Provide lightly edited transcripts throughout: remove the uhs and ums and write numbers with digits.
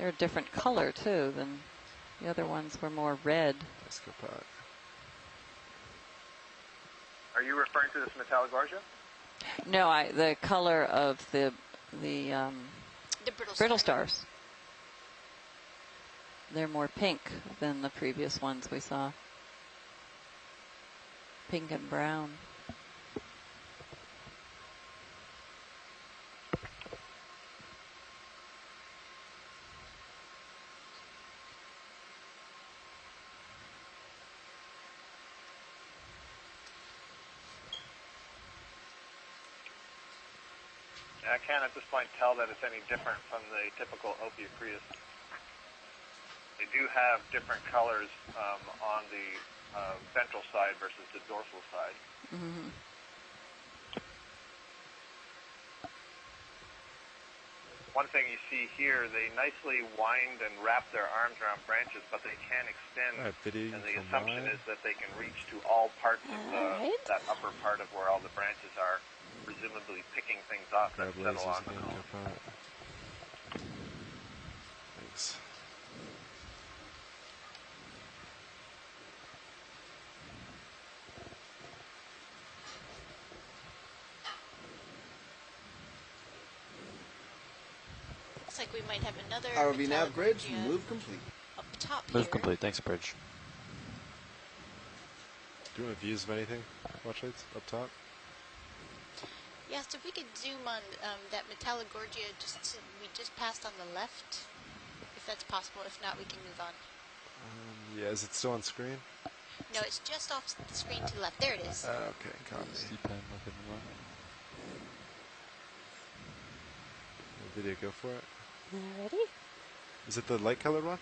They're a different color too than the other ones were more red. Escarpment. Are you referring to this Metallogorgia? No, the color of the brittle stars. They're more pink than the previous ones we saw. Pink and brown. I can't at this point tell that it's any different from the typical Okeanos. They do have different colors on the ventral side versus the dorsal side. Mm-hmm. One thing you see here, they nicely wind and wrap their arms around branches, but they can extend, and the assumption is that they can reach to all parts of that upper part of where all the branches are, presumably picking things off that settle on the cone. Thanks. Looks like we might have another ROV nav bridge, move complete. Up top Move here. complete, thanks, Bridge. Do you want views of anything? Watch lights up top? Yes, if we could zoom on that Metallogorgia we just passed on the left, if that's possible. If not, we can move on. Yeah, is it still on screen? No, it's just off the screen to the left. There it is. Okay, copy. Video, go for it. Alrighty. Is it the light colored one?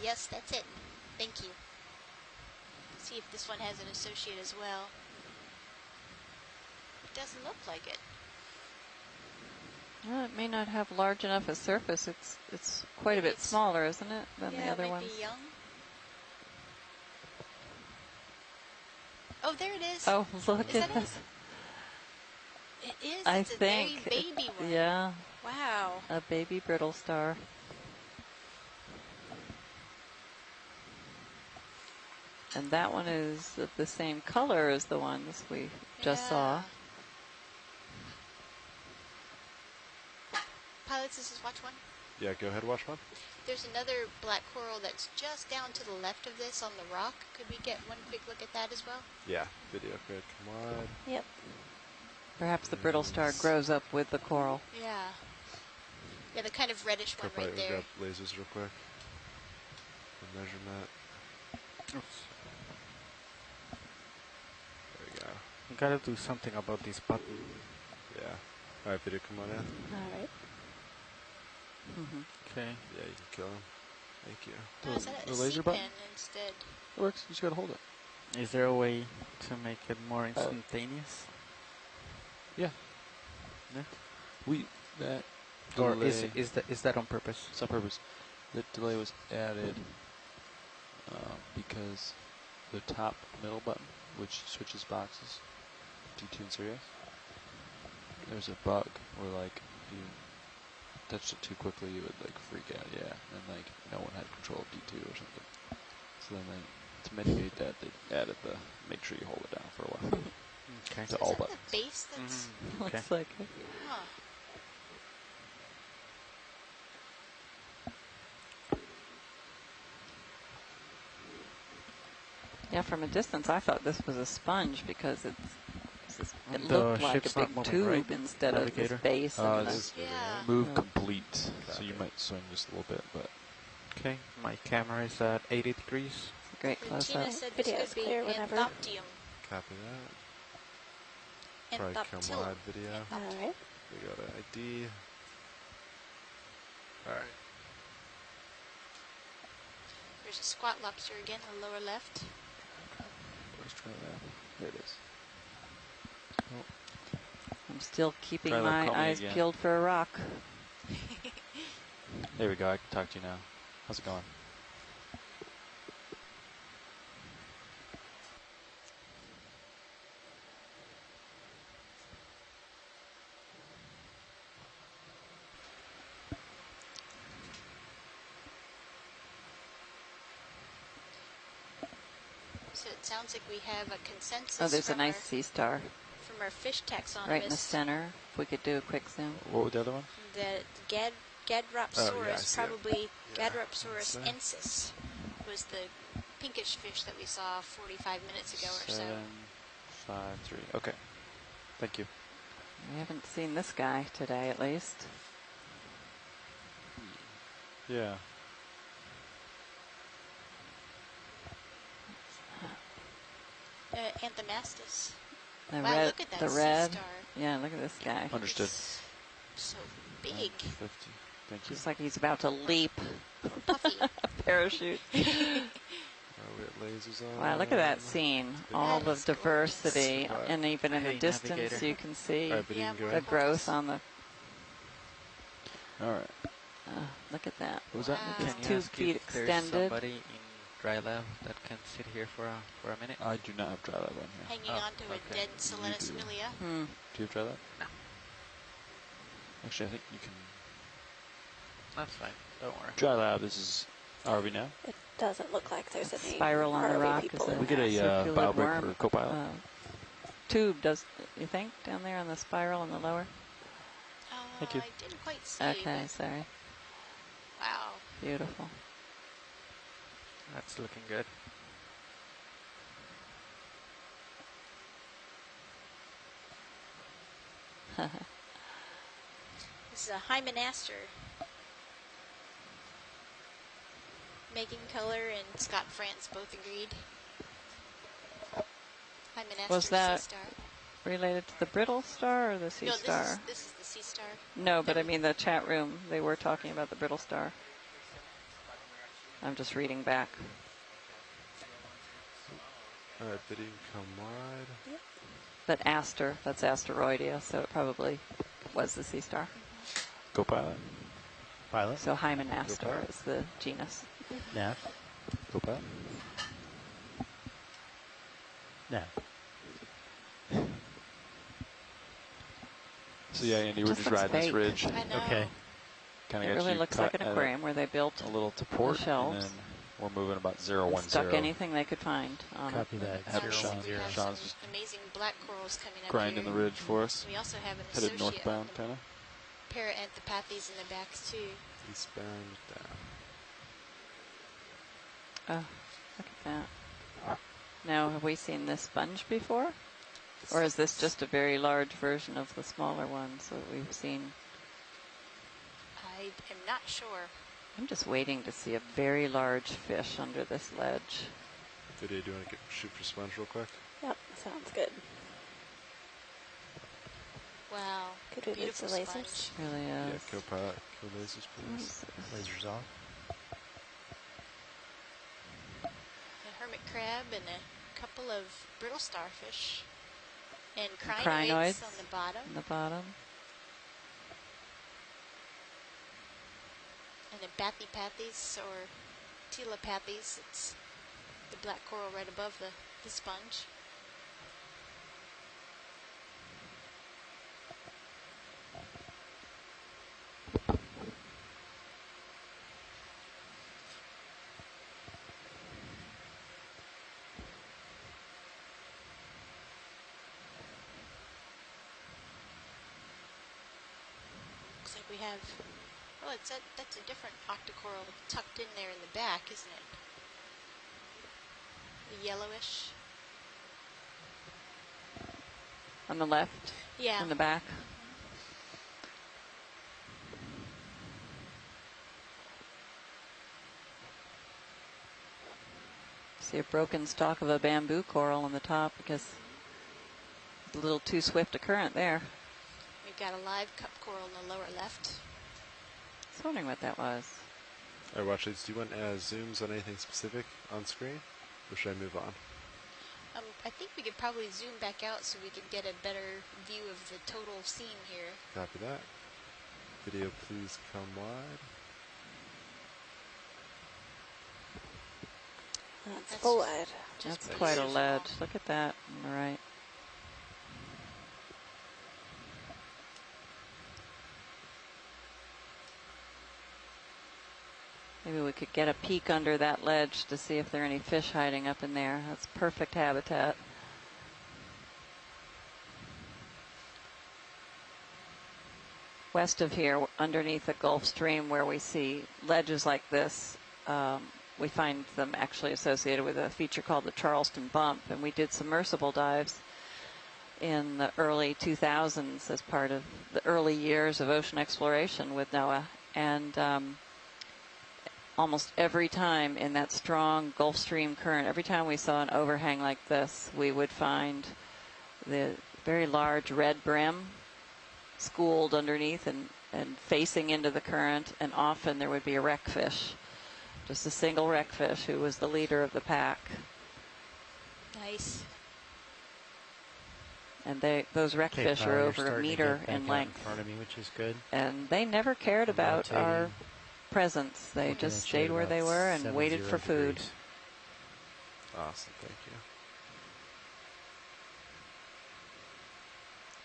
Yes, that's it. Thank you. See if this one has an associate as well. It doesn't look like it. Well, it may not have large enough a surface. It's quite a bit smaller, isn't it, than the other ones? Be young. Oh, there it is. Oh, look at this. It is. I It's think a very baby one. Yeah. Wow. A baby brittle star. And that one is of the same color as the ones we just saw. Pilots, this is watch one. Yeah, go ahead, watch one. There's another black coral that's just down to the left of this on the rock. Could we get one quick look at that as well? Yeah, video good. Come on. Yep. Perhaps the brittle star grows up with the coral. Yeah. Yeah, the kind of reddish one right there. Grab lasers real quick. The measurement. Oops. There we go. We gotta do something about this button. Yeah. Alright, video, come on in. Alright. Okay. Yeah, you can kill him. Thank you. Oh, is that The a laser C-pen button? instead? It works, you just gotta hold it. Is there a way to make it more instantaneous? Yeah. That Or delay, is that on purpose? it's on purpose. The delay was added because the top middle button, which switches boxes, D2 and Sirius, there's a bug where like if you touched it too quickly, you would like freak out, and like no one had control of D2 or something. So then to mitigate that, they added the make sure you hold it down for a while. Okay. So To all is that buttons. the base that's... Okay. Looks like it. Huh. Yeah, from a distance, I thought this was a sponge because it The looked like a ship's not big moving, tube right? instead of this Navigator? base. And the, Yeah. Move Yeah. complete, so you might swing just a little bit, but Okay. My camera is at 80 degrees. it's a great And close Tina up. said this Video's could be clear whenever. anthoptium. Copy that. Probably come Anthoptil. wide video. Alright. We got an ID. Alright. There's a squat lobster again on the lower left. let's try that. There it is. I'm still keeping Try my like eyes again. peeled for a rock. There we go, I can talk to you now. How's it going? So it sounds like we have a consensus. Oh, there's a nice sea star from our fish taxonomist. right in the center. If we could do a quick zoom. What was the other one? The Gadropsaurus, probably Gadropsaurus ensis, was the pinkish fish that we saw 45 minutes ago or so. 753. Okay. Thank you. We haven't seen this guy today, at least. Yeah. Anthomastus. The wow, red, look at that the sea red. star. Yeah, look at this guy. Understood. It's so big. 50. Thank you. Looks like he's about to leap Puffy. a parachute. We got lasers on. Wow, look at that scene. All the is diversity, gorgeous. and even in the Hey, distance, navigator. you can see All right, but you can go the ahead. growth on the. All right. Look at that. What was that? Wow. Nikki? Can you 2 ask feet if there's extended. somebody in dry lab that can sit here for a minute? I do not have dry lab on here. Hanging Oh, on to okay. a dead Solenis do. milia. Hmm. Do you have dry lab? No. Actually, I think you can. That's fine. Don't worry. Dry lab. This is ROV now. It doesn't look like there's any Spiral on the ROV rock people is in We get there. a circular bio break worm. for co-pilot. Tube, does you think, down there on the spiral on the lower? Thank you. I didn't quite see. Okay, but sorry. wow. Beautiful. That's looking good. This is a Hymenaster. Megan Keller and Scott France both agreed. Hymenaster Was that sea star. related to the brittle star or the sea No, star? this is the sea star. No, but I mean the chat room, they were talking about the brittle star. I'm just reading back. All right, bidding come wide. But Aster, that's Asteroidea, so it probably was the sea star. Co-pilot. Pilot. So Hymenaster pilot. is the genus. Nav. Co-pilot. Nav. So yeah, Andy, we're Just just looks riding this fake. ridge. I know. Okay. Kind It of really looks like an aquarium where they built a little to port, and shelves. then we're moving about 010. and stuck anything they could find on it. Copy that. Have Sounds Sean- like we have Sean's some just amazing black corals coming up grinding the here. ridge for us. We also have an Headed associate northbound, of kind of. Paraanthropathes in the backs too. Eastbound down. Oh, look at that. Now, have we seen this sponge before? Or is this just a very large version of the smaller ones that we've seen? I am not sure. I'm just waiting to see a very large fish under this ledge. Video, do you want to shoot for sponge real quick? Yep, sounds good. Wow. Could we move Beautiful the lasers? sponge. Really Yeah, is. co-pilot, kill lasers, please. Lasers off. A hermit crab and a couple of brittle starfish. And crinoids, Crinoids on the bottom. On the bottom. And a bathypathes or telepathes. It's the black coral right above the sponge. Looks like we have, oh, that's a different octocoral tucked in there in the back, isn't it? The yellowish. On the left, Yeah. in the back. See a broken stalk of a bamboo coral on the top because it's a little too swift a current there. We've got a live cup coral in the lower left. I was wondering what that was. All right, watch these. Do you want zooms on anything specific on screen? Or should I move on? I think we could probably zoom back out so we could get a better view of the total scene here. Copy that. Video, please come wide. That's full wide. That's pretty quite a small. ledge. Look at that on the right. Maybe we could get a peek under that ledge to see if there are any fish hiding up in there. That's perfect habitat. West of here, underneath the Gulf Stream, where we see ledges like this, we find them actually associated with a feature called the Charleston Bump. And we did submersible dives in the early 2000s as part of the early years of ocean exploration with NOAA. And almost every time in that strong Gulf Stream current, every time we saw an overhang like this, we would find the very large red brim schooled underneath and facing into the current, and often there would be a wreckfish, just a single wreckfish who was the leader of the pack. Nice. And those wreckfish are over a meter in length. In front of me, which is good. And they never cared about our presence. They just stayed where they were and waited for food. Awesome, thank you.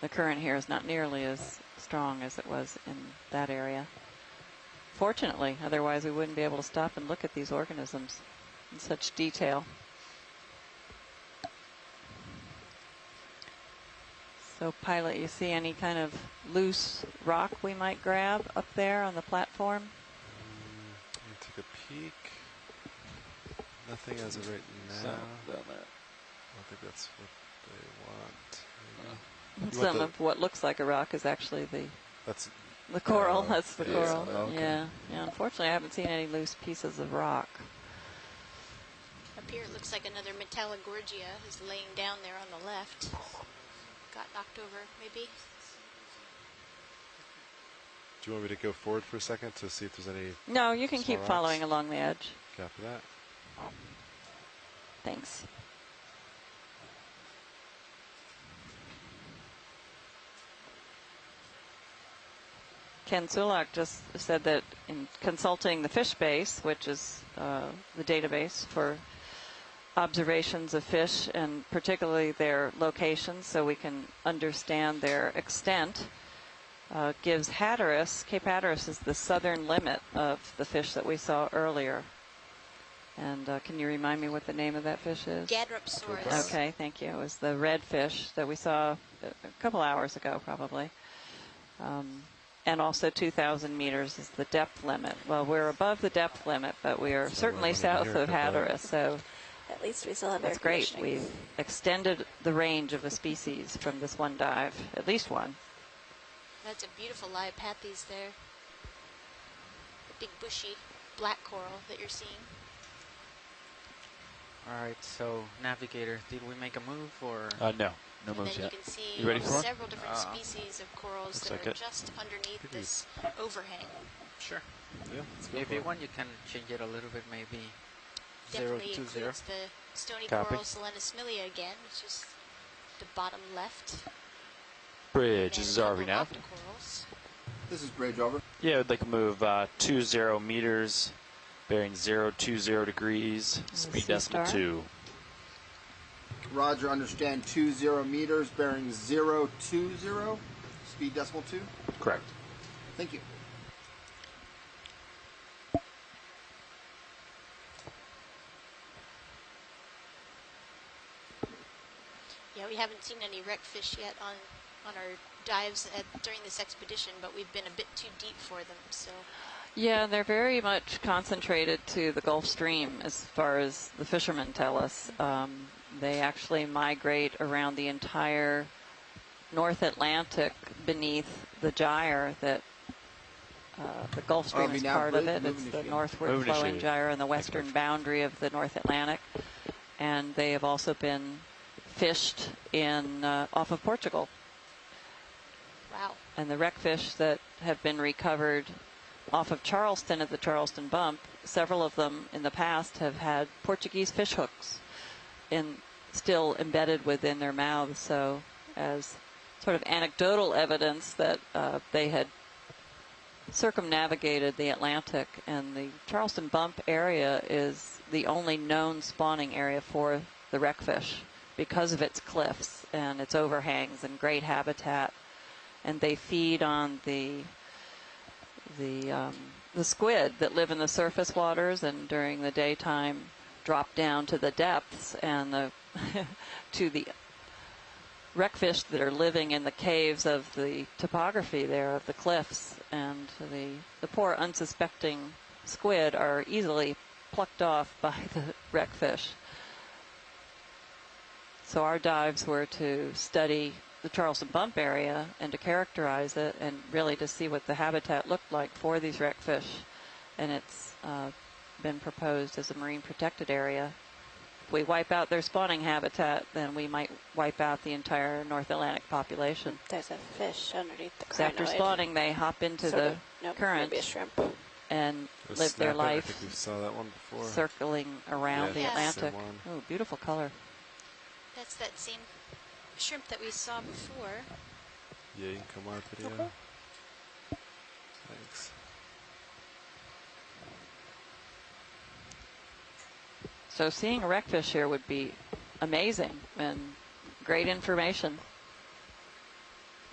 The current here is not nearly as strong as it was in that area. Fortunately, otherwise we wouldn't be able to stop and look at these organisms in such detail. So, pilot, you see any kind of loose rock we might grab up there on the platform? Let me take a peek. Nothing as of right now. Down there. I don't think that's what they want. Some of what looks like a rock is actually the coral. That's the coral. Okay. Yeah. Unfortunately, I haven't seen any loose pieces of rock. Up here, it looks like another Metallogorgia is laying down there on the left. Got knocked over, maybe. Do you want me to go forward for a second to see if there's any? No, you can keep rocks? following along the edge. Copy that. Thanks. Ken Sulak just said that in consulting the fish base, which is the database for observations of fish and particularly their locations so we can understand their extent, gives Hatteras, Cape Hatteras is the southern limit of the fish that we saw earlier. And can you remind me what the name of that fish is? Gadrupsaurus. Okay, thank you. It was the red fish that we saw a couple hours ago, probably. And also 2,000 meters is the depth limit. Well, we're above the depth limit, but we are certainly south of Hatteras, so at least we still have that's great. We've extended the range of a species from this one dive, at least one. That's a beautiful Liopathes there. The big bushy black coral that you're seeing. All right, so navigator, did we make a move or? No. No moves yet. yet. You can see you ready for several different species of corals that are just underneath this overhang. Sure. Yeah, let's go Maybe one you can change it a little bit, maybe. Definitely 020. includes the stony Copy. coral Selenosmilia again, which is the bottom left. Bridge, this is ROV now. This is Bridge, over. Yeah, I'd like to move 20 meters, bearing 020 degrees, speed decimal 2. Roger, understand 20 meters, bearing 020, speed decimal 2. Correct. Thank you. Yeah, we haven't seen any wreckfish yet on our dives during this expedition, but we've been a bit too deep for them, so. Yeah, they're very much concentrated to the Gulf Stream as far as the fishermen tell us. They actually migrate around the entire North Atlantic beneath the gyre that the Gulf Stream is part of it. It's the northward flowing gyre on the western boundary of the North Atlantic. And they have also been fished in off of Portugal. Wow. And the wreckfish that have been recovered off of Charleston at the Charleston Bump, several of them in the past have had Portuguese fish hooks still embedded within their mouths, so as sort of anecdotal evidence that they had circumnavigated the Atlantic. And the Charleston Bump area is the only known spawning area for the wreckfish because of its cliffs and its overhangs and great habitat. And they feed on the the squid that live in the surface waters and during the daytime drop down to the depths, and the to the wreckfish that are living in the caves of the topography there of the cliffs, and the poor unsuspecting squid are easily plucked off by the wreckfish. So our dives were to study the Charleston Bump area and to characterize it and really to see what the habitat looked like for these wreckfish. And it's been proposed as a marine protected area. If we wipe out their spawning habitat, then we might wipe out the entire North Atlantic population. There's a fish underneath the So after spawning, they hop into the current maybe a shrimp. and live their life. I think we saw that one before. Circling around the Atlantic. Oh, beautiful color. That's that same shrimp that we saw before. Yeah, you can come on video. Okay. Thanks. So seeing a wreckfish here would be amazing and great information.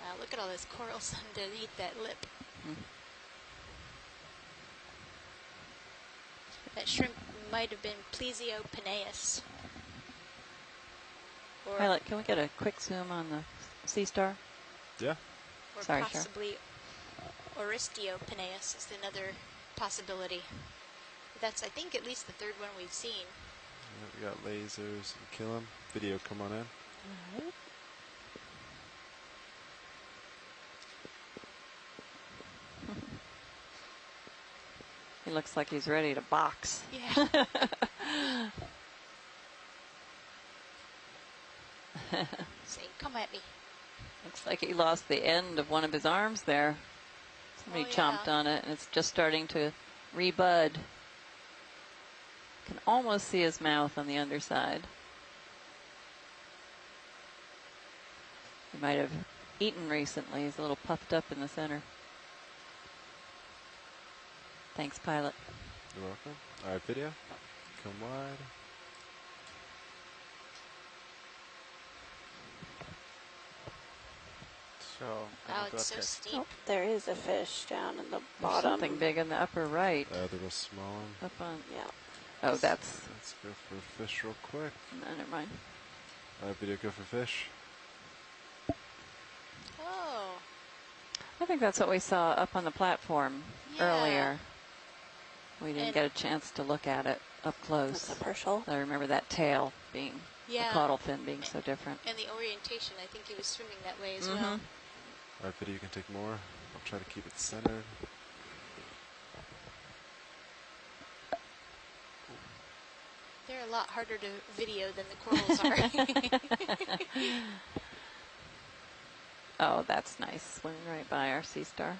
Wow, look at all those corals underneath that lip. That shrimp might have been Plesio pineus. Pilot, can we get a quick zoom on the sea star? Yeah. Or Sorry, possibly Oristio pineus is another possibility. That's, I think, at least the third one we've seen. Yeah, we got lasers and kill them. Video, come on in. All right. He looks like he's ready to box. Yeah. Say, come at me. Looks like he lost the end of one of his arms there. Somebody chomped on it, and it's just starting to rebud. Can almost see his mouth on the underside. He might have eaten recently. He's a little puffed up in the center. Thanks, pilot. You're welcome. All right, video. Come wide. So, oh, it's so steep. Oh, there is a fish down in the There's bottom. something big in the upper right. The real small one. Up on, Yeah. oh, that's, Let's go for fish real quick. no, never mind. All right, video, go for fish. Oh. I think that's what we saw up on the platform earlier. We didn't And get a chance to look at it up close. That's a Pershal. I remember that tail being, the caudal fin being so different. And the orientation, I think he was swimming that way as well. All right, video, you can take more. I'll try to keep it centered. They're a lot harder to video than the corals are. Oh, that's nice. Swimming right by our sea star.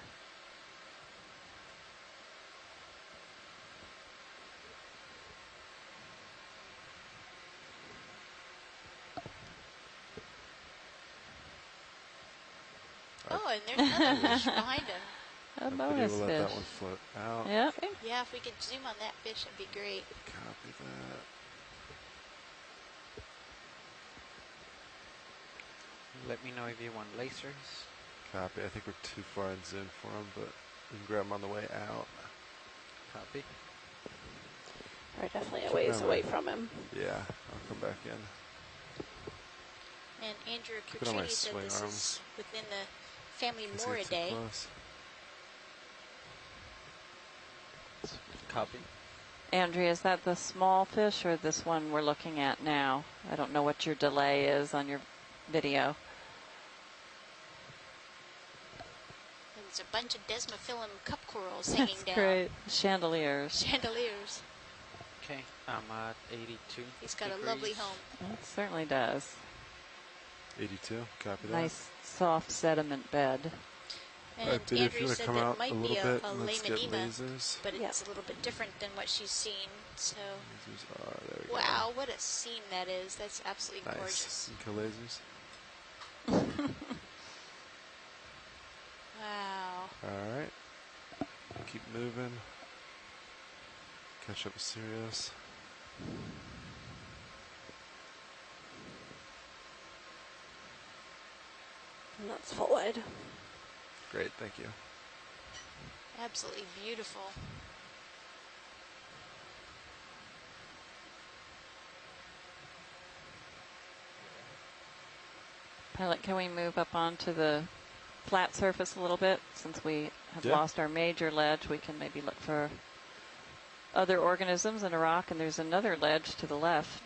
Oh, and there's another fish behind him. A bonus We'll let fish. that one float out. Yep. Yeah, if we could zoom on that fish, that'd be great. Copy that. let me know if you want lasers. Copy. I think we're too far in zoom for them, but we can grab them on the way out. Copy. We're definitely a ways away from him. Yeah, I'll come back in. And Andrew Keep it on my Cucchini said swing this arms. is within the family Let's get too Moridae. close. Copy. Andrea, is that the small fish or this one we're looking at now? I don't know what your delay is on your video. And there's a bunch of desmophyllum cup corals hanging That's down. great. Chandeliers. Chandeliers. Okay, I'm at 82. He's got degrees. a lovely home. It certainly does. 82. Copy that. Nice, soft sediment bed. And Alright, Biddy, if you Andrew want to said come that out might a be little a bit, and let's get Laminema, lasers. but it's a little bit different than what she's seen. So, Lasers are, there we go. wow, what a scene that is. That's absolutely Nice. gorgeous. Kill lasers. Wow. Alright. Keep moving. Catch up with Sirius. And that's full wide. Great, thank you. Absolutely beautiful. Pilot, can we move up onto the flat surface a little bit? Since we have lost our major ledge, we can maybe look for other organisms in a rock, and there's another ledge to the left,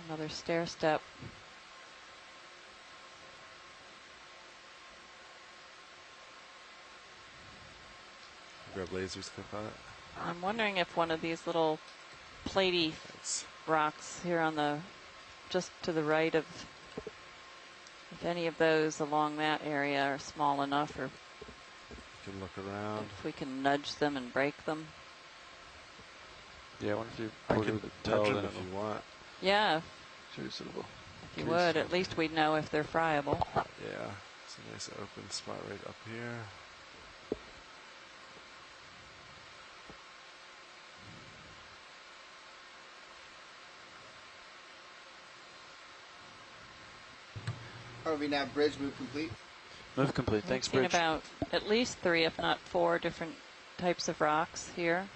another stair step. Grab lasers, click on it. I'm wondering if one of these little platey rocks here on the, just to the right of, if any of those along that area are small enough, or you can look around. If we can nudge them and break them. Yeah, I wonder if you can nudge them if you want. Yeah. Sure, suitable. If you would, at least we'd know if they're friable. Yeah, it's a nice open spot right up here. ROV nav bridge, move complete. Move complete. Thanks, We've seen Bridge. about at least 3, if not 4, different types of rocks here.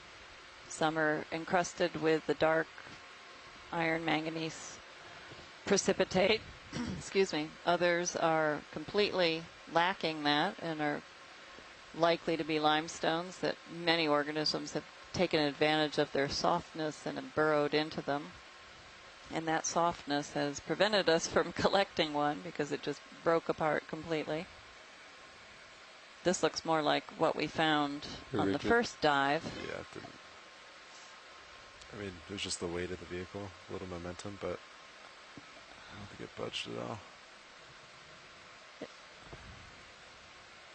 Some are encrusted with the dark iron manganese precipitate. Excuse me. Others are completely lacking that and are likely to be limestones that many organisms have taken advantage of their softness and have burrowed into them. And that softness has prevented us from collecting one because it just broke apart completely. This looks more like what we found on the first dive. Yeah, it didn't. I mean, it was just the weight of the vehicle, a little momentum, but I don't think it budged at all.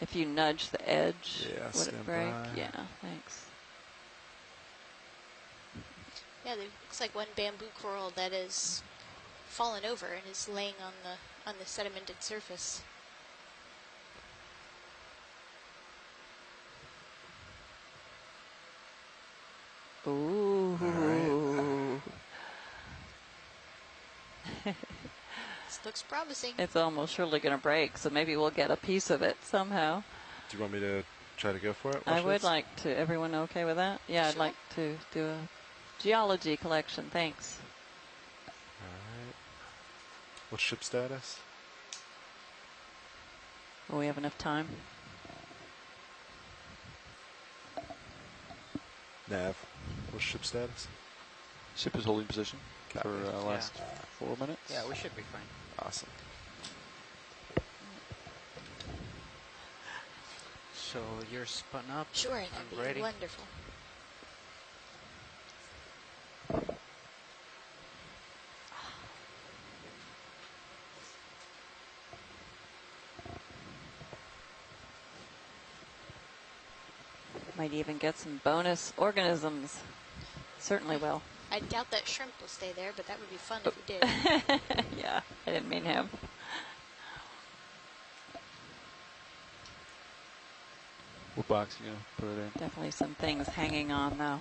If you nudge the edge, would it break? By. Yeah, thanks. Yeah, there looks like one bamboo coral that is fallen over and is laying on the sedimented surface. Ooh. All right. This looks promising. It's almost surely going to break, so maybe we'll get a piece of it somehow. Do you want me to try to go for it? I would like to. Everyone okay with that? Yeah, I'd like to do a geology collection. Thanks. All right. What's ship status? Will we have enough time? Nav. What's ship status? Ship is holding position for last 4 minutes. Yeah, we should be fine. Awesome. So you're spun up. Sure, that'd be ready. Wonderful. Might even get some bonus organisms. Certainly will. I doubt that shrimp will stay there, but that would be fun if it did. Yeah, I didn't mean him. What box are you going to put it in? Definitely some things hanging on, though.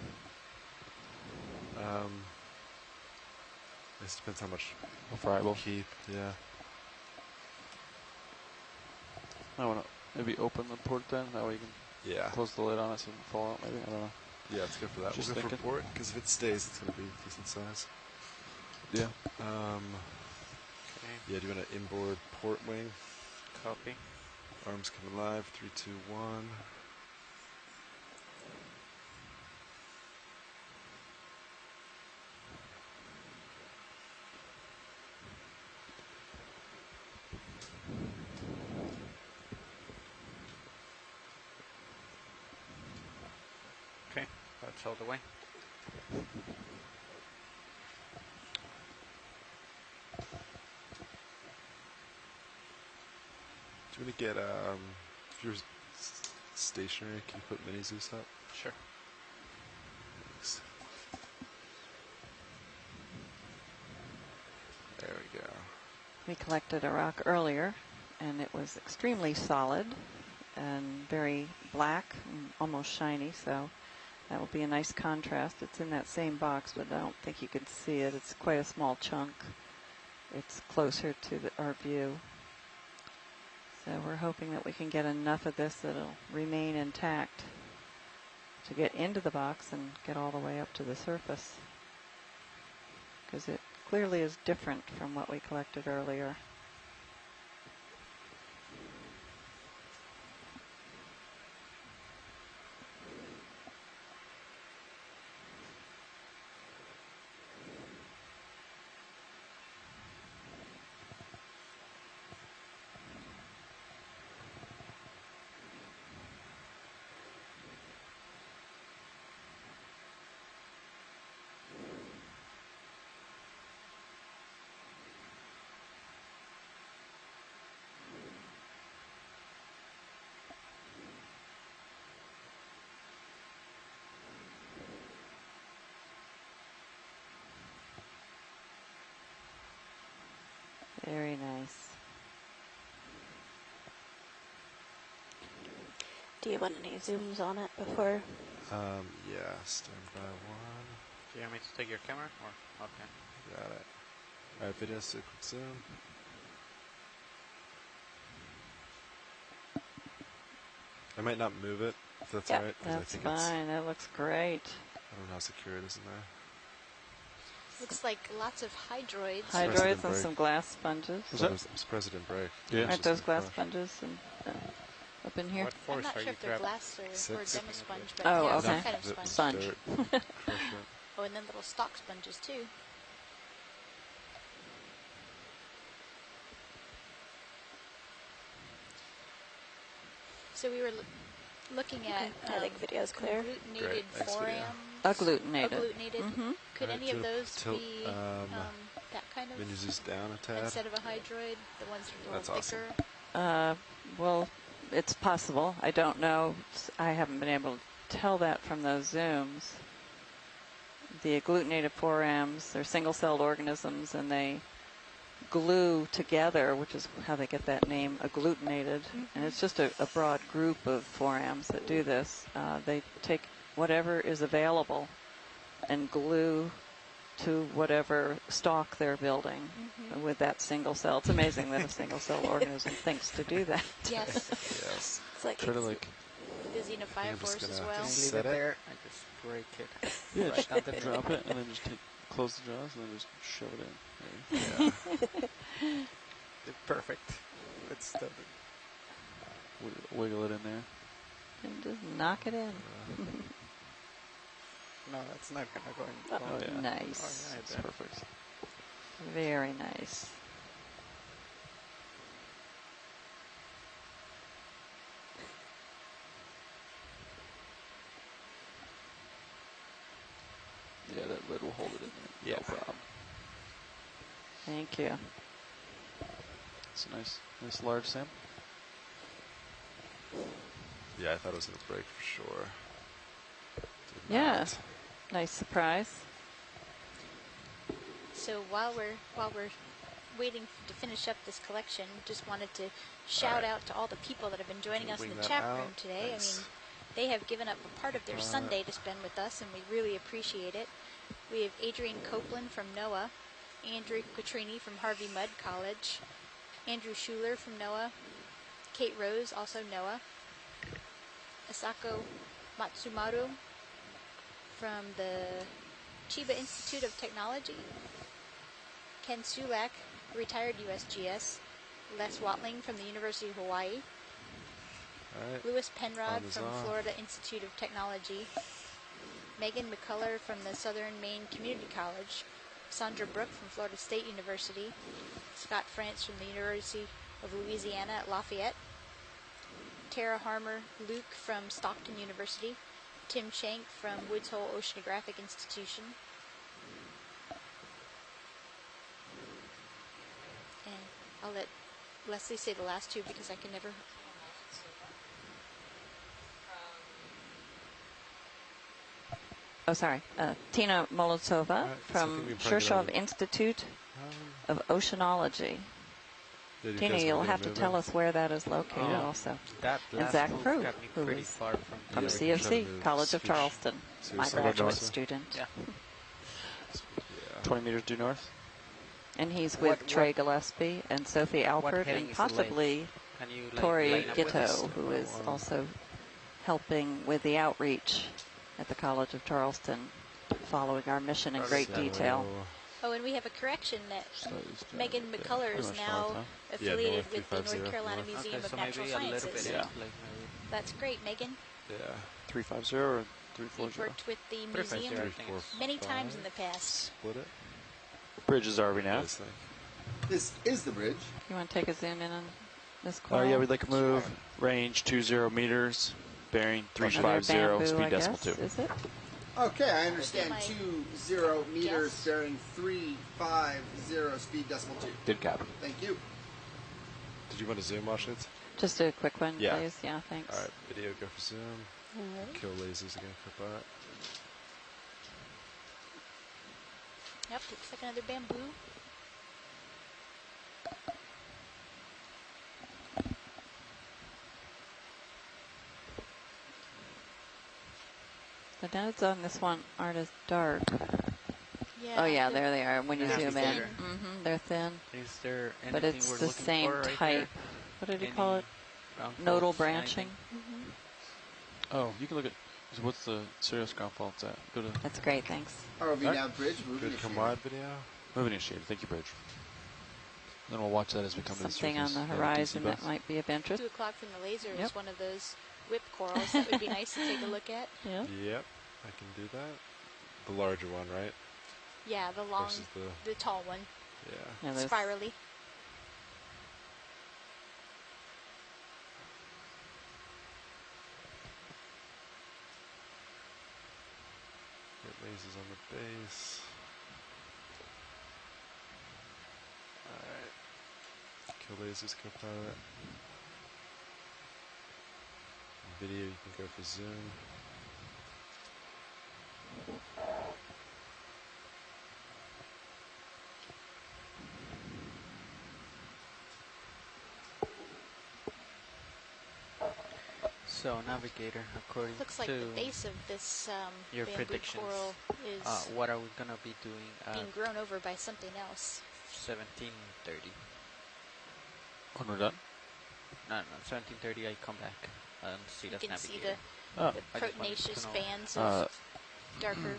This depends how much friable keep. Yeah. I want to maybe open the port then. That way you can close the lid on it so it doesn't fall out. Maybe I don't know. Yeah, let's go for that. Just we'll go thinking. for port because if it stays, it's going to be decent size. Yeah. Okay. Yeah. Do you want to inboard port wing? Copy. Arms coming live. 3, 2, 1. Okay, that's all the way. Do you want to get if you're stationary, can you put mini Zeus up? Sure. Thanks. There we go. We collected a rock earlier, and it was extremely solid and very black and almost shiny, so that will be a nice contrast. It's in that same box, but I don't think you can see it. It's quite a small chunk. It's closer to our view. So we're hoping that we can get enough of this that it'll remain intact. to get into the box and get all the way up to the surface, because it clearly is different from what we collected earlier. Very nice. Do you want any zooms on it before? Yeah, stand by one. Do you want me to take your camera? Or okay. Got it. Alright, video sequence zoom. I might not move it, if that's Yep. alright. That's fine. That looks great. I don't know how secure it is in there. Looks like lots of hydroids. Hydroids and some glass sponges. I'm surprised it didn't break. Yeah. Aren't those glass sponges up in here? What I'm force not are sure you if they're grabbing? glass or a demo sponge, but Oh, yeah, okay. some kind of sponge. Sponge. Dirt. Crush it. Oh, and then little stock sponges too. So we were looking at I think video's clear. agglutinated Great, thanks, video. forams. Agglutinated. Agglutinated. Mm-hmm. Could Alright, any of those tilt, be that kind of? Then you zoom down a tad. Instead of a hydroid, the ones that are a That's little awesome. thicker. Well, it's possible. I don't know. I haven't been able to tell that from those zooms. The agglutinated forams, they're single-celled organisms, and they glue together, which is how they get that name, agglutinated. And it's just a broad group of forams that do this. They take whatever is available and glue to whatever stalk they're building with that single cell. It's amazing that a single-celled organism thinks to do that. Yes. Yes. It's like Try to like, Busy in a fire I'm just force as gonna well. Leave Set it it. there. I just break it. yeah, Right just down the drop middle. it and then just close the jaws and then just shove it in. There. Yeah. Perfect. Let's stop it. Wiggle it in there. And just knock it in. No, that's not gonna go in. Oh yeah. Nice. Oh, yeah, It's perfect. Very nice. Yeah, that lid will hold it in there. Yeah. No problem. Thank you. It's a nice large sample. Yeah, I thought it was going to break for sure. Did Yeah. not. Nice surprise. So while we're waiting to finish up this collection, just wanted to shout out to all the people that have been joining us in Bring the that chat out. room today. Nice. I mean, they have given up a part of their Sunday to spend with us, and we really appreciate it. We have Adrian Copeland from NOAA, Andrew Petrini from Harvey Mudd College, Andrew Schuler from NOAA, Kate Rose, also NOAA, Asako Matsumaru from the Chiba Institute of Technology, Ken Sulak, retired USGS, Les Watling from the University of Hawaii, All right. Louis Penrod On is from on. Florida Institute of Technology, Megan McCullough from the Southern Maine Community College, Sandra Brook from Florida State University, Scott France from the University of Louisiana at Lafayette, Tara Harmer Luke from Stockton University, Tim Shank from Woods Hole Oceanographic Institution, and I'll let Leslie say the last two because I can never. Oh, sorry. Tina Molotova Right, so I from think we probably get Shirshov out Institute Um, of Oceanology. yeah, you Tina, guys you'll wanna have get to moving? tell us where that is located Oh. also. That And last Zach move Prue, got me who pretty is far from Yeah, we can try to CFC, move College of speech Charleston, my seriously. graduate Awesome. student. Yeah. Yeah. 20 meters due north. And he's with What- Trey Gillespie and Sophie Alpert heading and is the lake? possibly Can you Tori line up with us? Gitto, who is also helping with the outreach at the College of Charleston, following our mission in great detail. Oh, and we have a correction that Megan McCullers is now affiliated with the North Carolina Museum of Natural Sciences. Yeah. That's great, Megan. Yeah. 350 or 340? You've worked with the museum many times in the past. Split it. Bridges are we now? This is the bridge. You want to take a zoom in on this coral? Yeah, we'd like to move. Range 20 meters. Bearing 350. Speed decimal 2. Is it? Okay, I understand. 20 meters, bearing 350, speed decimal 2. Good copy. Thank you. Did you want to zoom, Washington? Just a quick one, please. Yeah, thanks. All right, video go for zoom. Kill lasers again for bot. Yep, looks like another bamboo. The nodes on this one aren't as dark. Yeah, oh yeah, there they are. When you zoom in, they're thin. Is there anything but it's we're the looking same for right type. there? What did he call it? Nodal branching. Oh, you can look at. What's the serious ground faults at? Go to. That's great. Thanks. ROV now bridge. Moving Good command video. Moving initiated. Thank you, bridge. Then we'll watch that as we come to the surface. Something on the horizon that might be of interest. 2 o'clock from the laser is one of those whip corals that would be nice to take a look at. Yeah. Yep, I can do that. The larger one, right? Yeah, the long, versus the tall one. Yeah. Spirally. Get lasers on the base. Alright. Kill lasers, co-pilot. Video, you can go for zoom. So, navigator, according looks like to the base of this your bamboo predictions, coral is what are we gonna be doing? Being grown over by something else. 1730. When we're done? No, 1730. I come back and see the You can see navigator. the proteinaceous bands of darker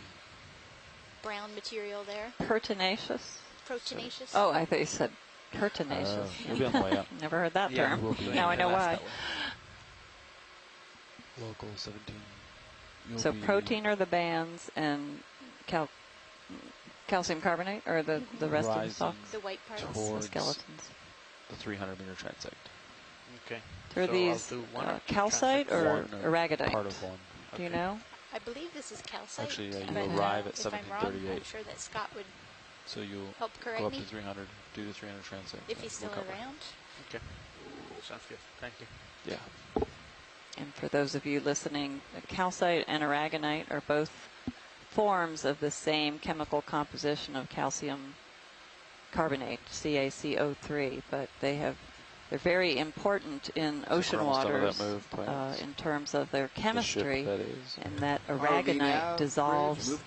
brown material there. Pertinacious? Proteinaceous. Oh, I thought you said pertinacious. We'll be on the way up. Never heard that term. We'll be Now I know why. Local 17. So protein are the bands and calcium carbonate or the rest of the stalks? The white parts. The skeletons. The 300 meter transect. Okay. Are these calcite or aragonite? Part of one. Do you know? I believe this is calcite. Actually, you arrive at if I'm wrong, 1738. I'm sure that Scott would So you'll help correct go up me. to 300, do the 300 transect. If he's still around. Okay. Sounds good. Thank you. Yeah. And for those of you listening, calcite and aragonite are both forms of the same chemical composition of calcium carbonate, CaCO3, but they're very important in ocean waters in terms of their chemistry, and that aragonite dissolves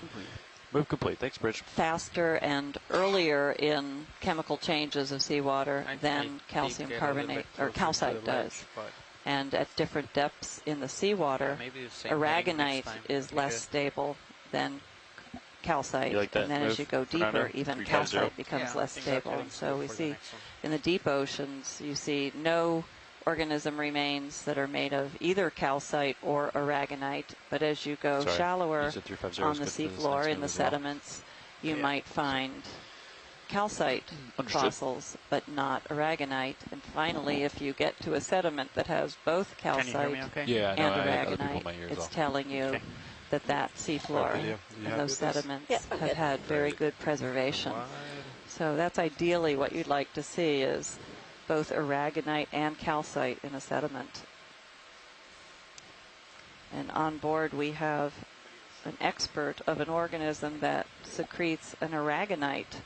Move complete. Thanks, Bridge. faster and earlier in chemical changes of seawater than calcium carbonate or calcite does. And at different depths in the seawater, aragonite is less stable than calcite. Like and then as you go deeper, even calcite becomes less stable. And so we see in the deep oceans, you see no organism remains that are made of either calcite or aragonite. But as you go shallower on the seafloor in the sediments, you might find calcite fossils, but not aragonite. And finally, if you get to a sediment that has both calcite and aragonite, it's telling you that seafloor and those sediments have had very good preservation. So that's ideally what you'd like to see, is both aragonite and calcite in a sediment. And on board we have an expert of an organism that secretes an aragonite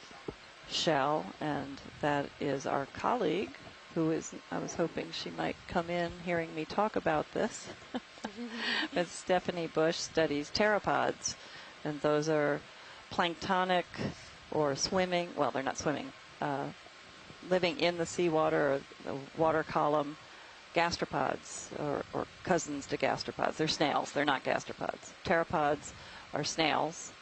shell, and that is our colleague, who is, I was hoping she might come in hearing me talk about this. But Stephanie Bush studies pteropods, and those are planktonic or swimming, well, they're not swimming, living in the seawater or the water column gastropods, or cousins to gastropods. They're snails. They're not gastropods. Pteropods are snails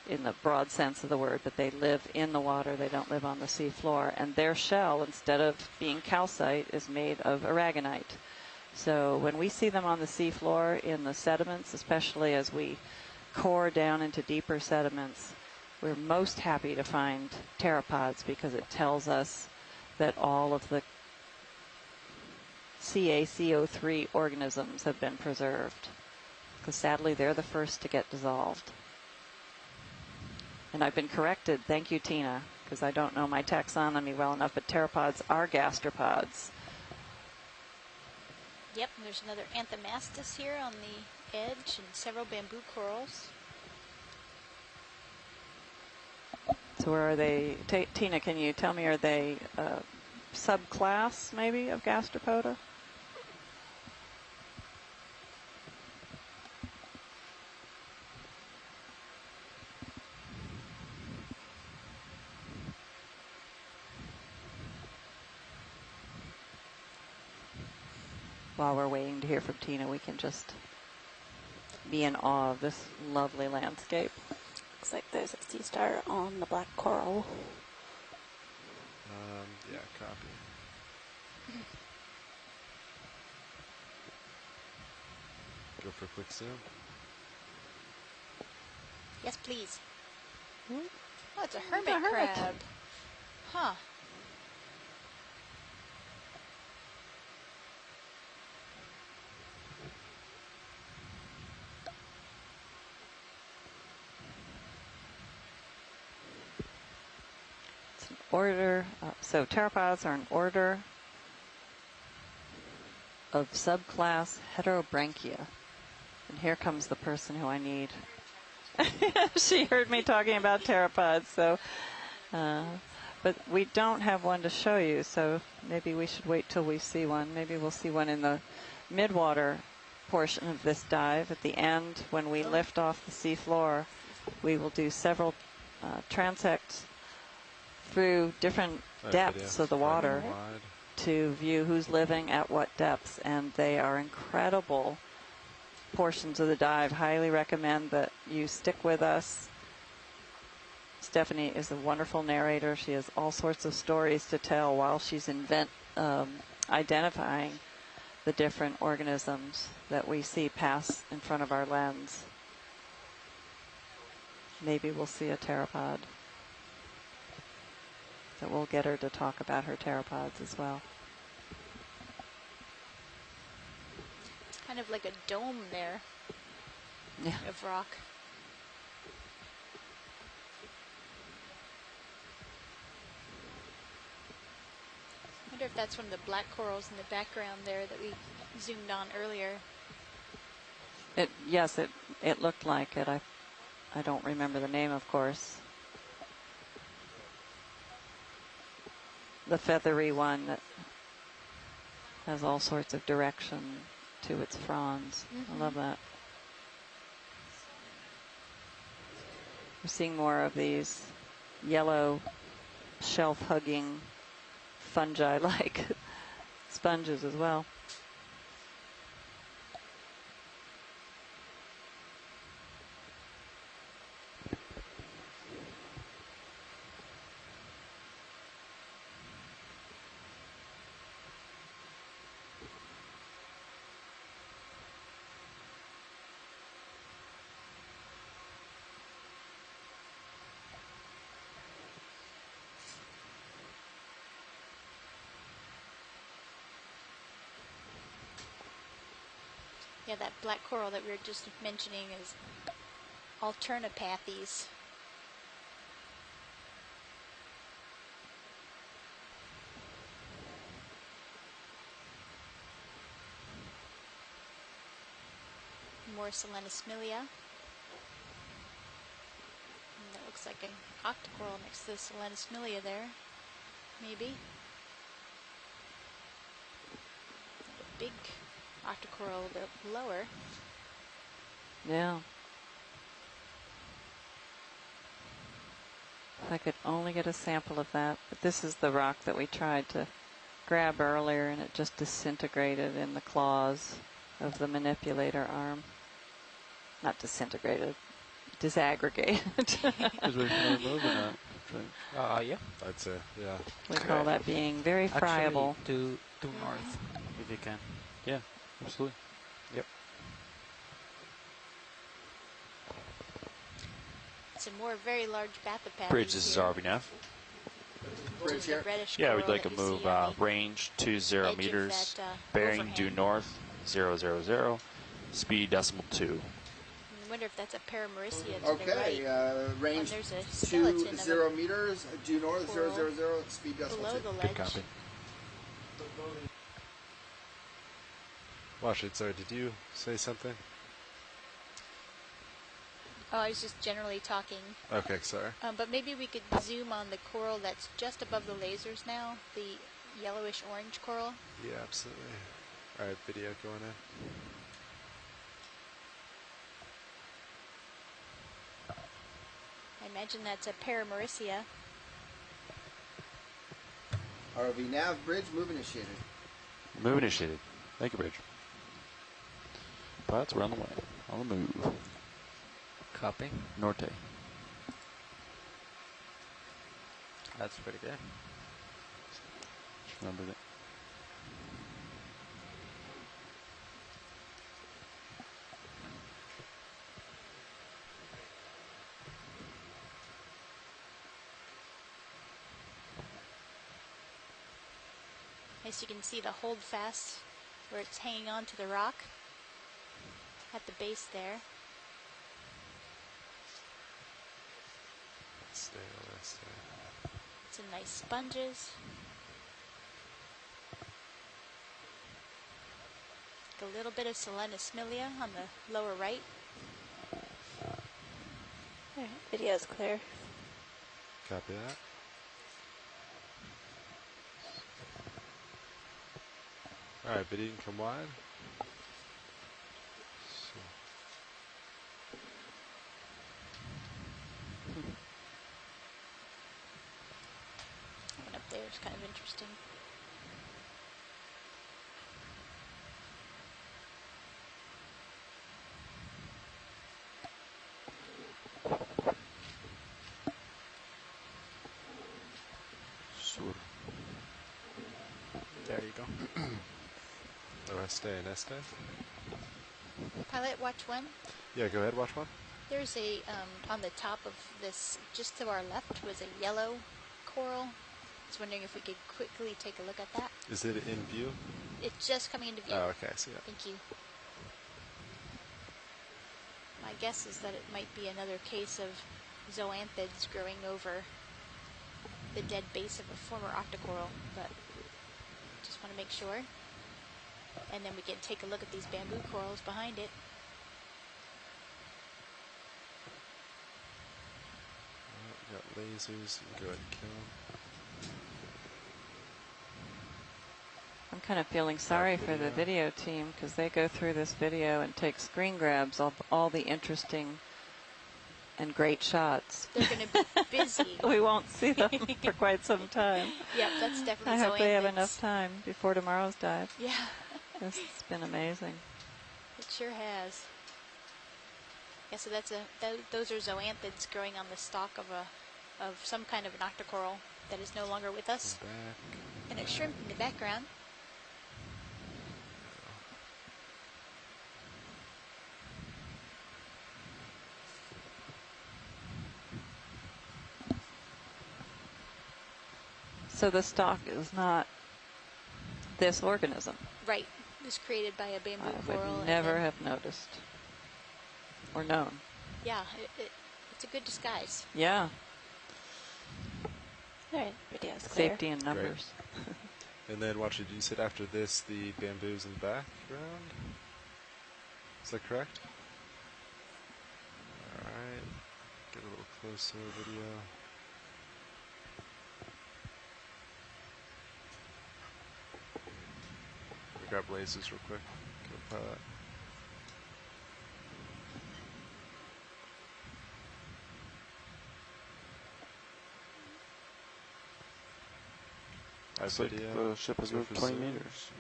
in the broad sense of the word, but they live in the water. They don't live on the seafloor. And their shell, instead of being calcite, is made of aragonite. So when we see them on the seafloor in the sediments, especially as we core down into deeper sediments, we're most happy to find pteropods because it tells us that all of the CaCO3 organisms have been preserved. Because sadly, they're the first to get dissolved. And I've been corrected. Thank you, Tina, because I don't know my taxonomy well enough, but pteropods are gastropods. Yep, and there's another Anthomastus here on the edge and several bamboo corals. So where are they? Tina, can you tell me, are they subclass maybe of gastropoda? While we're waiting to hear from Tina, we can just be in awe of this lovely landscape. Looks like there's a sea star on the black coral. Yeah, copy. Go for a quick zoom. Yes, please. Oh, it's a hermit crab. Huh. Order, so pteropods are an order of subclass Heterobranchia. And here comes the person who I need. She heard me talking about pteropods, so, but we don't have one to show you, so maybe we should wait till we see one. Maybe we'll see one in the midwater portion of this dive. At the end, when we lift off the seafloor, we will do several transects through different depths of the water to view who's living at what depths, and they are incredible portions of the dive. Highly recommend that you stick with us. Stephanie is a wonderful narrator. She has all sorts of stories to tell while she's identifying the different organisms that we see pass in front of our lens. Maybe we'll see a pteropod. So we'll get her to talk about her pteropods as well. It's kind of like a dome there of rock. I wonder if that's one of the black corals in the background there that we zoomed on earlier. Yes, it looked like it. I don't remember the name, of course. The feathery one that has all sorts of direction to its fronds. I love that. We're seeing more of these yellow shelf-hugging fungi-like sponges as well. Yeah, that black coral that we were just mentioning is Alternopathes. More Selenosmilia. And that looks like an octocoral next to the Selenosmilia there. Maybe. A big octocoral a bit lower. Yeah. If I could only get a sample of that. But this is the rock that we tried to grab earlier and it just disintegrated in the claws of the manipulator arm. Not disintegrated, disaggregated. Is we can move or not? Yeah. I'd say, yeah. We call that being very friable. Actually, to north, if you can. Yeah, absolutely. Yep. Some more very large bathypathes. Bridge, this is ROV nav. Bridge here. Yeah, we'd like to move range 20 meters, bearing due north, 000, speed decimal 2. I wonder if that's a paramerissia to the Okay, right. range There's a skeleton 20 meters, due north, 000, speed decimal below 2. the ledge. Good copy. Watch it, sorry, did you say something? Oh, I was just generally talking. Okay, sorry. But maybe we could zoom on the coral that's just above the lasers now, the yellowish orange coral. Yeah, absolutely. All right, video going in. I imagine that's a paramerissia. ROV nav, bridge, move initiated. Move initiated. Thank you, Bridge. Pilots, we're on the way. On the move. Copy. Norte. That's pretty good. Just remembered it. As you can see, the hold fast where it's hanging on to the rock at the base there. Stay on this. Some nice sponges. A little bit of Selenosmilia on the lower right. Alright, video's clear. Copy that. All right, video can come wide. One up there is kind of interesting. There you go. Oeste and Este. Pilot, watch one. Yeah, go ahead, watch one. There's a, on the top of this, just to our left, was a yellow coral. I was wondering if we could quickly take a look at that. Is it in view? It's just coming into view. Oh, okay, I see it. Thank you. My guess is that it might be another case of zoanthids growing over the dead base of a former octocoral, but just want to make sure. And then we can take a look at these bamboo corals behind it. We got lasers. You can go ahead and kill them. I'm kind of feeling sorry for the video team because they go through this video and take screen grabs of all the interesting and great shots. They're going to be busy. We won't see them for quite some time. Yep, that's definitely I hope they have zoanthids. enough time before tomorrow's dive. Yeah. This has been amazing. It sure has. Yeah, so that's those are zoanthids growing on the stalk of some kind of an octocoral that is no longer with us. And a shrimp in the background. So the stalk is not this organism. Right. It was created by a bamboo I coral. would never have noticed or known. Yeah, it's a good disguise. Yeah. Alright, video's clear. Safety in numbers. And then watch it. You said after this, the bamboos in the background. Is that correct? All right. Get a little closer video. Grab lasers real quick. Go pilot. Looks like the ship has moved 20 meters.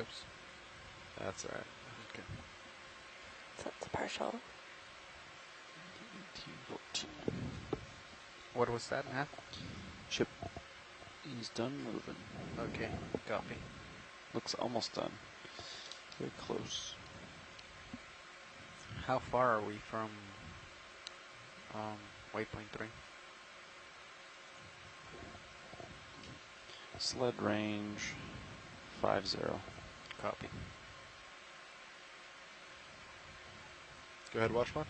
Oops. That's alright. Okay. So it's partial. 1814. What was that, Matt? Ship is done moving. Okay, copy. Looks almost done. Very close. How far are we from waypoint 3? Sled range 50. Copy. Go ahead, Watchman.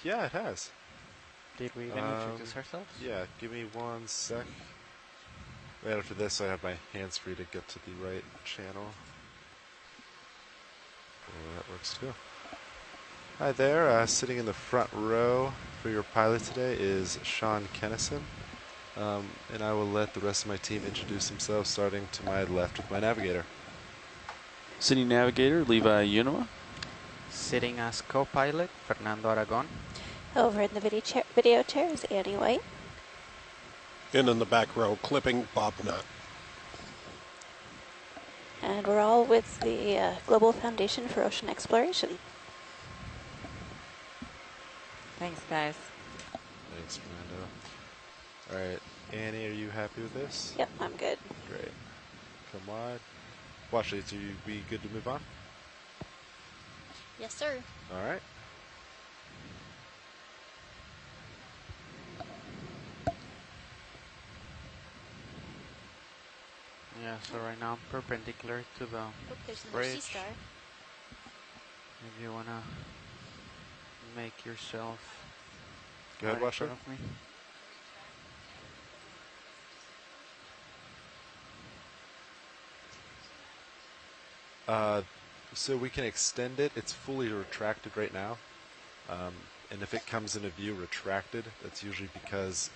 Yeah, it has. Did we even introduce ourselves? Yeah, give me 1 sec. Right after this, I have my hands free to get to the right channel. Oh, that works too. Hi there, sitting in the front row for your pilot today is Sean Kennison. And I will let the rest of my team introduce themselves, starting to my left with my navigator. City navigator, Levi Unima. Sitting as co-pilot, Fernando Aragon. Over in the video chair is Annie White. And in the back row, clipping Bob Nutt. And we're all with the Global Foundation for Ocean Exploration. Thanks, guys. Thanks, Fernando. All right, Annie, are you happy with this? Yep, I'm good. Great. Come wide. Watch it. Are you be good to move on? Yes, sir. All right. Yeah, so right now I'm perpendicular to the There's another sea bridge. star. If you wanna make yourself Go ahead, right in Washer. front of me. So we can extend it. It's fully retracted right now. And if it comes into view retracted, that's usually because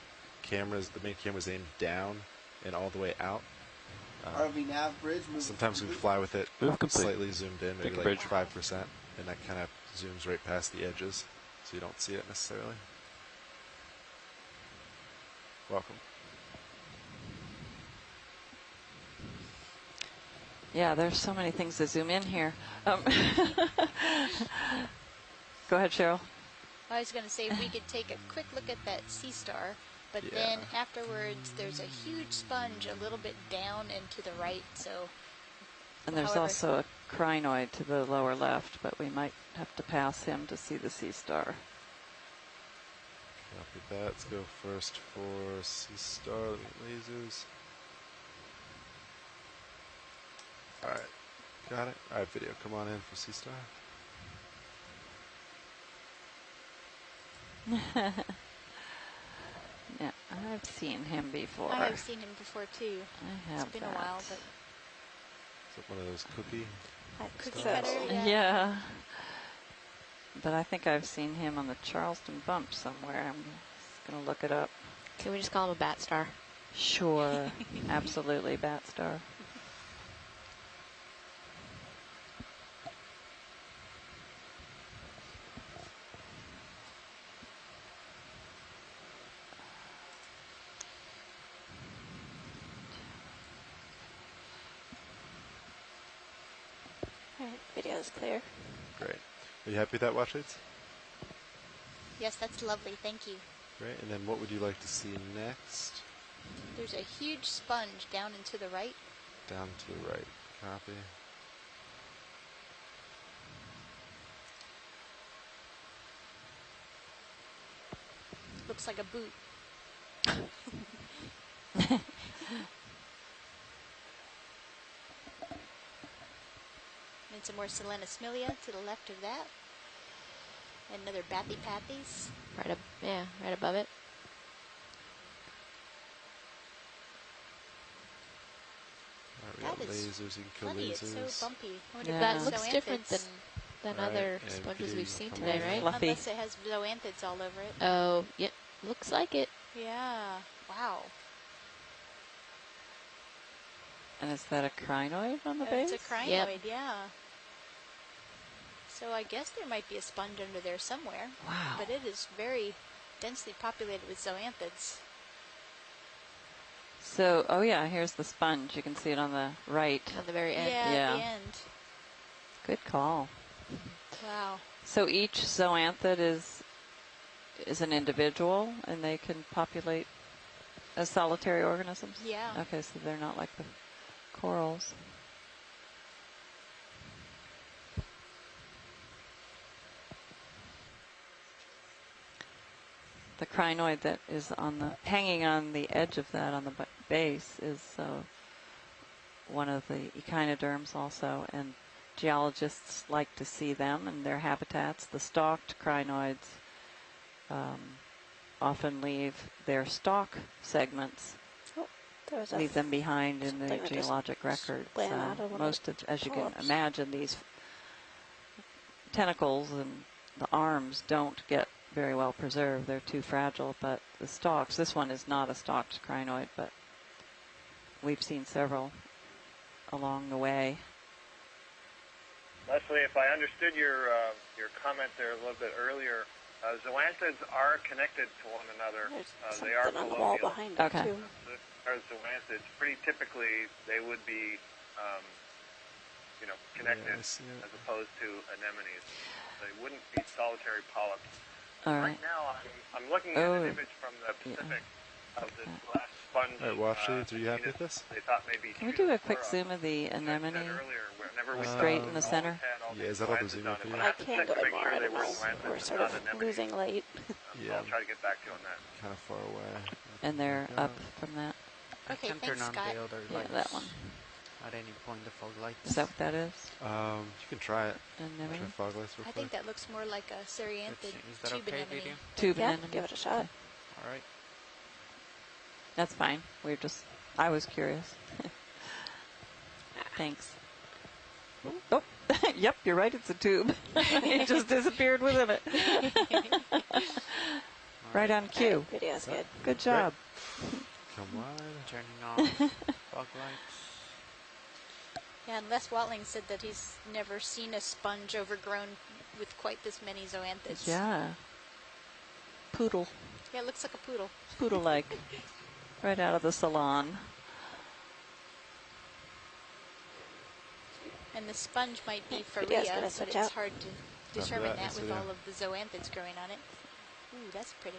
the main camera's aimed down and all the way out. ROV nav bridge. Sometimes we fly with it slightly zoomed in, maybe like 5%, and that kind of zooms right past the edges, so you don't see it necessarily. Welcome. Yeah, there's so many things to zoom in here. Go ahead, Cheryl. I was going to say, if we could take a quick look at that sea star, but then afterwards there's a huge sponge a little bit down and to the right. So, and there's also a crinoid to the lower left, but we might have to pass him to see the sea star. Copy that. Let's go first for sea star. Let me get lasers. All right, got it. All right, video. Come on in for sea star. Yeah, I've seen him before. I have seen him before too. I have. It's been a while, but Is it one of those cookie? Cookie cutter. Yeah. But I think I've seen him on the Charleston bump somewhere. I'm just gonna look it up. Can we just call him a bat star? Sure, absolutely, bat star. Video is clear. Great. Are you happy with that, watch aids? yes, that's lovely. Thank you. Great. And then what would you like to see next? There's a huge sponge down and to the right. Down to the right. Copy. Looks like a boot. And some more Selenosmilia to the left of that. And another Bathypathes. Right above it. Alright, we got lasers and kill funny, lasers. it's so bumpy. I wonder if That that's looks different zoanthids. than other sponges we've seen today, right? Fluffy. Unless it has zoanthids all over it. Oh, yeah, looks like it. Yeah. Wow. And is that a crinoid on the base? It's a crinoid, Yep. yeah. So I guess there might be a sponge under there somewhere. Wow. But it is very densely populated with zoanthids. So, oh yeah, here's the sponge. You can see it on the right. At the very end. Yeah, at the end. Good call. Wow. So each zoanthid is an individual, and they can populate as solitary organisms? Yeah. Okay, so they're not like the corals. The crinoid that is on the hanging on the edge of that on the base is one of the echinoderms also, and geologists like to see them and their habitats. The stalked crinoids often leave their stalk segments, leave them behind in the geologic records. Most of, as you can imagine, these tentacles and the arms don't get very well preserved. They're too fragile, but the stalks, this one is not a stalked crinoid, but we've seen several along the way. Leslie, if I understood your comment there a little bit earlier, zoanthids are connected to one another. They are on the wall behind it, okay. too. As zoanthids, pretty typically they would be, connected as opposed to anemones. They wouldn't be solitary polyps. All right. Right now, I'm looking at an image from the Pacific of this glass sponge. All right, Washington, are you happy with this? They thought maybe Can we do a quick zoom of the anemone straight in the center? Yeah, is that all the zoom for you? I can't go anymore. I don't know. We're sort of losing light. Yeah, I'll try to get back to you on that. kind of far away. And they're up from that. Okay, I can thanks, turn on Scott. the other Yeah, lights that one. at any point, the fog lights. Is that what that is? You can try it. Anemone? Try fog lights real I quick. think that looks more like a Cereanthid Is that tube okay, anemone. video? Tube Yeah, anemone. give it a shot. All right. That's fine. I was curious. Thanks. Oh, yep, you're right. It's a tube. It just disappeared within it. Right on cue. Video's good. Good job. Come on. Turning on fog lights. Yeah, and Les Watling said that he's never seen a sponge overgrown with quite this many zoanthids. Yeah. Poodle. Yeah, it looks like a poodle. Poodle-like. Right out of the salon. And the sponge might be Video's Faria, gonna but switch it's out. hard to determine that, that yes, with yeah. all of the zoanthids growing on it. Ooh, that's pretty.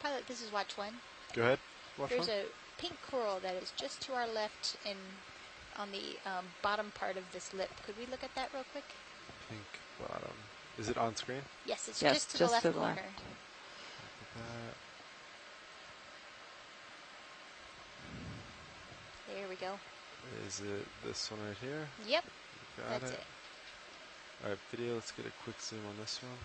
Pilot, this is watch one. Go ahead. Watch There's one. a pink coral that is just to our left on the bottom part of this lip. Could we look at that real quick? Pink bottom. Is it on screen? Yes, it's Yes, just to just the left to the corner. left. There we go. Is it this one right here? Yep, Got that's it. it. All right, video. Let's get a quick zoom on this one.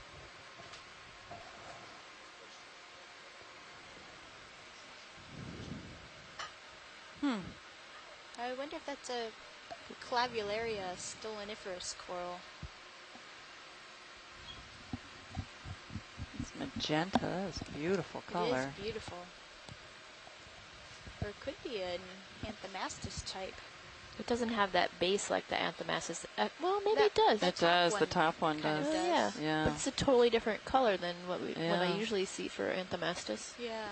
I wonder if that's a Clavularia stoloniferous coral. It's magenta. It's a beautiful color. It is beautiful. Or it could be an Anthomastus type. It doesn't have that base like the Anthomastus. Well, maybe That- it does. It does. The top one kind of does. Oh, does. yeah. Yeah. But it's a totally different color than what I Yeah. usually see for Anthomastus. Yeah.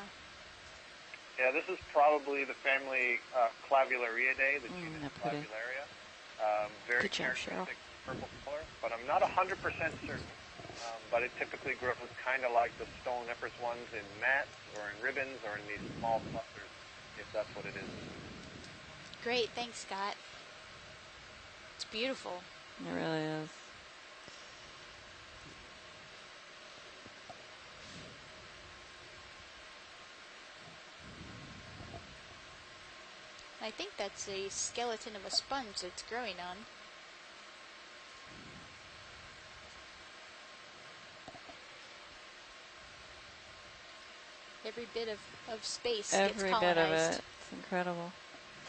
Yeah, this is probably the family Clavulariidae, the genus they're pretty. Clavularia. Very Good job, Cheryl. characteristic purple color, but I'm not 100% certain. But it typically grows kind of like the stoloniferous ones in mats or in ribbons or in these small clusters, if that's what it is. Great, thanks, Scott. It's beautiful. It really is. I think that's a skeleton of a sponge that's growing on. Every bit of space gets Every colonized. bit of it. It's incredible.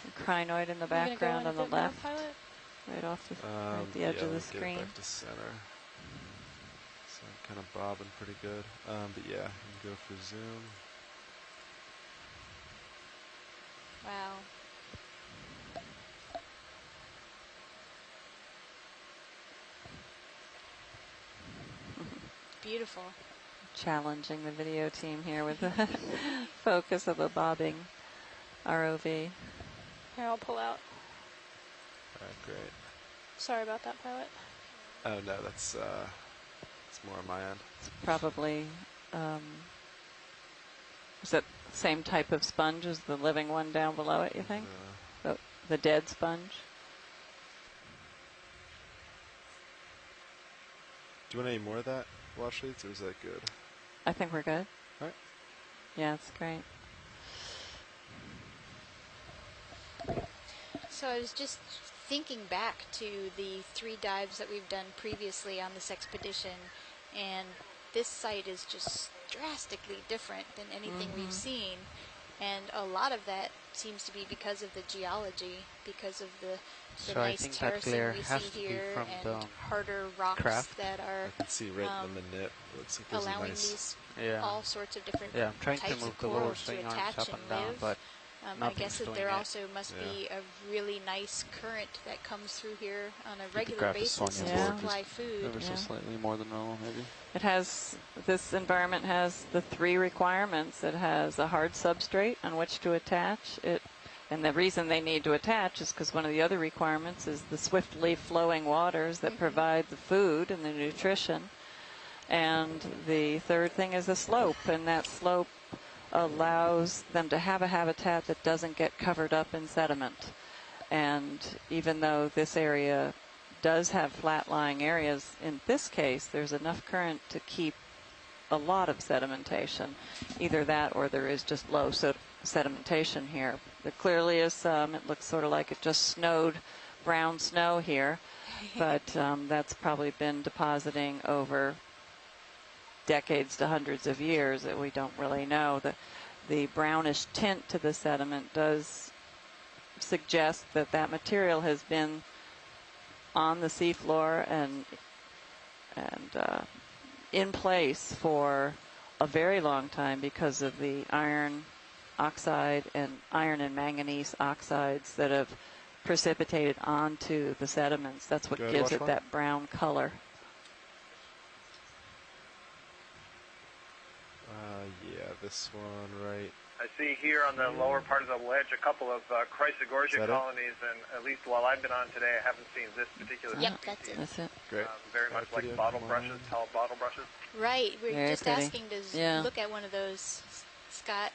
The crinoid in the background on the left. Right off the, right the edge yeah, of the we'll screen. Get it back to center. So I'm kind of bobbing pretty good. But yeah, you can go for zoom. Wow. Beautiful. challenging the video team here with the focus of a bobbing ROV. Here, I'll pull out. All right, great. Sorry about that, pilot. Oh no, that's it's more on my end. It's probably is that the same type of sponge as the living one down below it, you think? The dead sponge? Do you want any more of that, wash leads, or is that good? I think we're good. All right. Yeah, it's great. So I was just thinking back to the 3 dives that we've done previously on this expedition, and this site is just drastically different than anything we've seen, and a lot of that seems to be because of the geology, because of the So I nice think that terracing glare we has see to be here from and the harder rocks craft. that are I can see right in the nip. Looks like there's a allowing nice. these all sorts of different I'm trying types to move of the lower corals to swing arms attach up and and down, live. but I guess that there doing it. also must be a really nice current that comes through here on a The regular graph is basis Sonia's to board, supply just food. ever so slightly more than normal, maybe. It has, this environment has the 3 requirements. It has a hard substrate on which to attach it. And the reason they need to attach is because one of the other requirements is the swiftly flowing waters that provide the food and the nutrition. And the third thing is a slope, and that slope allows them to have a habitat that doesn't get covered up in sediment. And even though this area does have flat-lying areas, in this case, there's enough current to keep a lot of sedimentation. Either that or there is just low sedimentation here. There clearly is some. It looks sort of like it just snowed brown snow here, but that's probably been depositing over decades to hundreds of years that we don't really know. The brownish tint to the sediment does suggest that that material has been on the seafloor and in place for a very long time because of the iron oxide and iron and manganese oxides that have precipitated onto the sediments. That's what gives it that brown color. Yeah, this one right. I see here on the lower part of the ledge a couple of Chrysogorgia colonies, and at least while I've been on today, I haven't seen this particular species. That's it. Great. Very much like bottle brushes, tall bottle brushes. Right, we're Very just pretty. asking to look at one of those, Scott.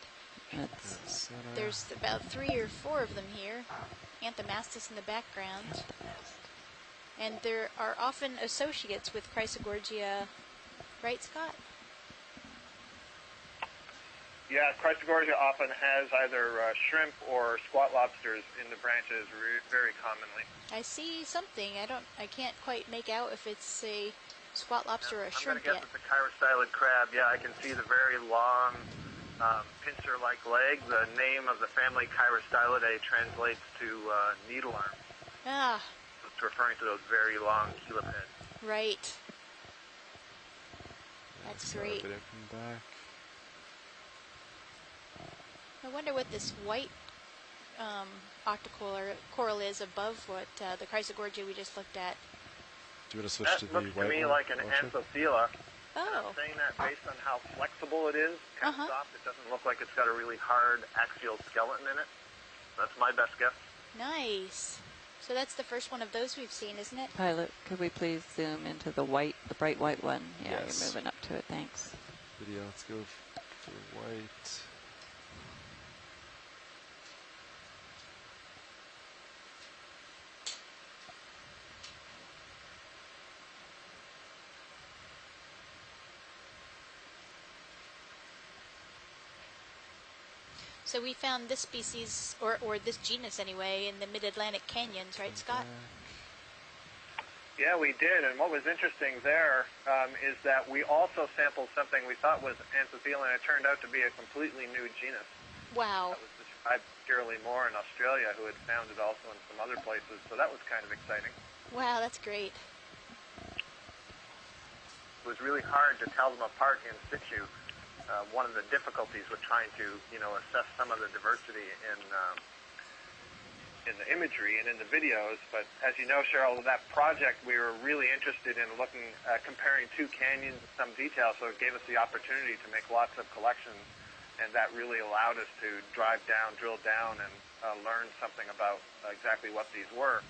There's about 3 or 4 of them here. Anthomastus in the background. And there are often associates with Chrysogorgia, right, Scott? Yeah, Chrysogorgia often has either shrimp or squat lobsters in the branches very commonly. I see something. I can't quite make out if it's a squat lobster or a shrimp yet. I'm going to guess it's a chirostylid crab. Yeah, I can see the very long pincer-like leg. The name of the family Chirostylidae translates to needle arms. Ah. It's referring to those very long chelipeds. Right. That's great. I wonder what this white octocoral is above what the Chrysogorgia we just looked at. Do you want to switch to the white one? That looks to me like an Anthothela. Oh. I'm saying that based on how flexible it is, kind of soft. It doesn't look like it's got a really hard axial skeleton in it. That's my best guess. Nice. So that's the first one of those we've seen, isn't it? Pilot, could we please zoom into the white, the bright white one? Yeah, yes. You're moving up to it. Thanks. Video. Let's go for white. So we found this species, or this genus anyway, in the mid-Atlantic canyons, right, Scott? Yeah, we did. And what was interesting there is that we also sampled something we thought was Anthothela, and it turned out to be a completely new genus. Wow. That was described Shirley Moore in Australia, who had found it also in some other places. So that was kind of exciting. Wow, that's great. It was really hard to tell them apart in situ. One of the difficulties with trying to, assess some of the diversity in the imagery and in the videos. But as you know, Cheryl, with that project, we were really interested in looking, comparing two canyons in some detail, so it gave us the opportunity to make lots of collections, and that really allowed us to drive down, drill down, and learn something about exactly what these were.